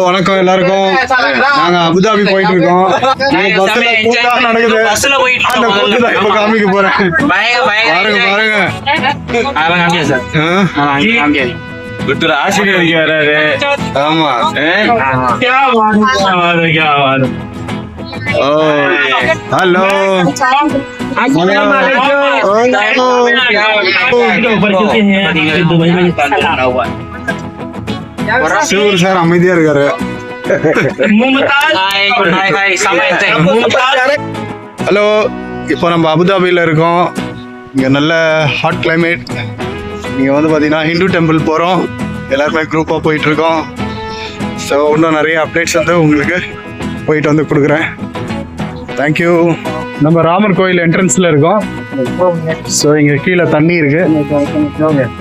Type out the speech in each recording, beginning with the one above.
வணக்கம் எல்லாருக்கும். நாங்க அபுதாபி போயிட்டு இருக்கோம். நடக்குது. இப்ப காமிக்க போறேன். பாருங்க. ஆசிரியர் வராரு. ஆமா. ஹலோ. சிவூர் சார் அமைதியா இருக்காரு. ஹலோ, இப்போ நம்ம அபுதாபியில் இருக்கோம். இங்கே நல்ல ஹாட் கிளைமேட். இங்கே வந்து பார்த்தீங்கன்னா ஹிந்து டெம்பிள் போகிறோம். எல்லாருமே குரூப்பாக போயிட்டுருக்கோம். ஸோ இன்னும் நிறைய அப்டேட்ஸ் வந்து உங்களுக்கு போயிட்டு வந்து கொடுக்குறேன். தேங்க்யூ. நம்ம ராமர் கோயில் என்ட்ரன்ஸில் இருக்கோம். ஸோ இங்கே கீழே தண்ணி இருக்கு.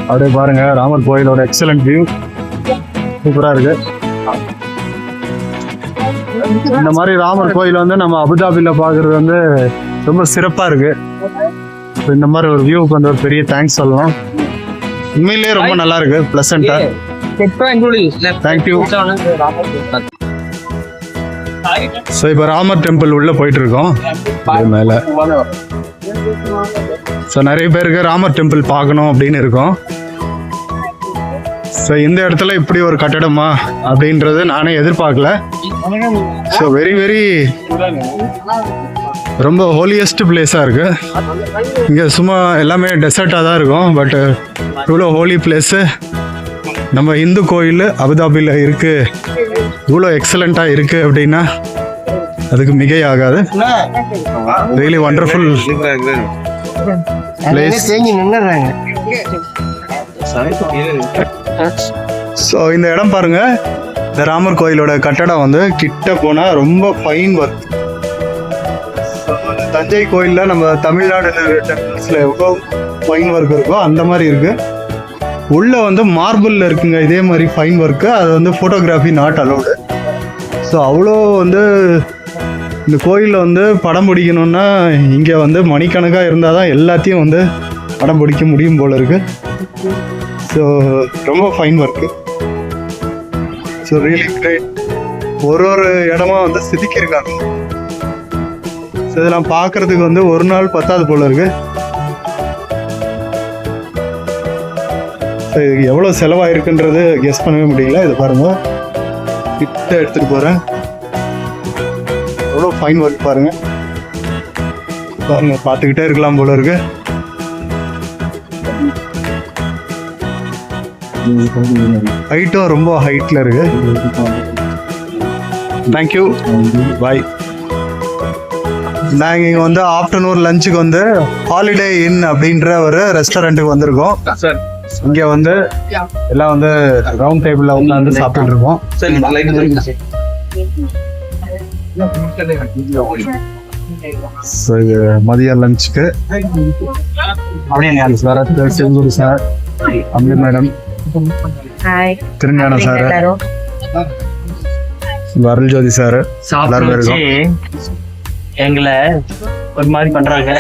அப்படியே பாருங்க, ராமர் கோயிலோட எக்ஸலண்ட் வியூ சூப்பராக இருக்கு. இந்த மாதிரி ராமர் கோயில் வந்து நம்ம அபுதாபியில் பார்க்குறது வந்து ரொம்ப சிறப்பாக இருக்கு. இந்த மாதிரி ஒரு வியூவுக்கு வந்து ஒரு பெரிய தேங்க்ஸ் சொல்லலாம். உண்மையிலேயே ரொம்ப நல்லா இருக்கு, பிளசண்டா. தேங்க்யூ. ஸோ இப்போ ராமர் டெம்பிள் உள்ள போயிட்டு இருக்கோம் மேலே. ஸோ நிறைய பேருக்கு ராமர் டெம்பிள் பார்க்கணும் அப்படின்னு இருக்கோம். ஸோ இந்த இடத்துல இப்படி ஒரு கட்டடமா அப்படின்றது நானே எதிர்பார்க்கல. ஸோ வெரி ரொம்ப ஹோலியஸ்ட் பிளேஸாக இருக்கு. இங்கே சும்மா எல்லாமே டெசர்ட்டாக தான் இருக்கும். பட் இவ்வளோ ஹோலி பிளேஸு நம்ம இந்து கோயில் அபுதாபியில் இருக்கு, இவ்வளோ எக்ஸலண்ட்டாக இருக்கு அப்படின்னா அதுக்கு மிகை ஆகாது. Really wonderful place. ஸோ இந்த இடம் பாருங்க, இந்த ராமர் கோயிலோட கட்டடம் வந்து கிட்ட போனா ரொம்ப ஃபைன் ஒர்க். தஞ்சை கோயிலில் நம்ம தமிழ்நாடு டெம்பிள்ஸ்ல எவ்வளோ ஃபைன் ஒர்க் இருக்கோ அந்த மாதிரி இருக்கு. உள்ள வந்து மார்பிளில் இருக்குங்க இதே மாதிரி ஃபைன் ஒர்க்கு. அது வந்து ஃபோட்டோகிராஃபி நாட் அலோடு. ஸோ அவ்வளோ வந்து இந்த கோயிலில் வந்து படம் பிடிக்கணுன்னா இங்கே வந்து மணிக்கணக்காக இருந்தால் தான் எல்லாத்தையும் வந்து படம் பிடிக்க முடியும் போல இருக்கு. ஸோ ரொம்ப fine work. So really great. ஒரு இடமா வந்து செதுக்கியிருக்காங்க. ஸோ இதெல்லாம் பார்க்கறதுக்கு வந்து ஒரு நாள் பத்தாது போல இருக்கு. ஸோ இதுக்கு எவ்வளோ செலவாயிருக்குன்றது கெஸ் பண்ணவே முடியல. இது பாருங்க, கிட்ட எடுத்துட்டு போகிறேன். எவ்வளோ ஃபைன் ஒர்க் பாருங்க. பாருங்க, பார்த்துக்கிட்டே இருக்கலாம் போல இருக்கு. ஹைட்டும் ரொம்ப ஹைட்ல இருக்கு. தேங்க்யூ, பாய். நாங்கள் இங்கே வந்து ஆஃப்டர்நூன் லஞ்சுக்கு வந்து ஹாலிடே இன் அப்படின்ற ஒரு ரெஸ்டாரண்ட்டுக்கு வந்திருக்கோம். இங்கே வந்து எல்லாம் வந்து ரவுண்ட் டேபிளில் உட்காந்து சாப்பிட்டு இருக்கோம். மதிய லஞ்சுக்கு செங்கூர் சார், அம்பி மேடம், திருஞான சார், அருள் ஜோதி சார், எல்லாரும் இருக்கோம். எங்களை ஒரு மாதிரி பண்றாங்க.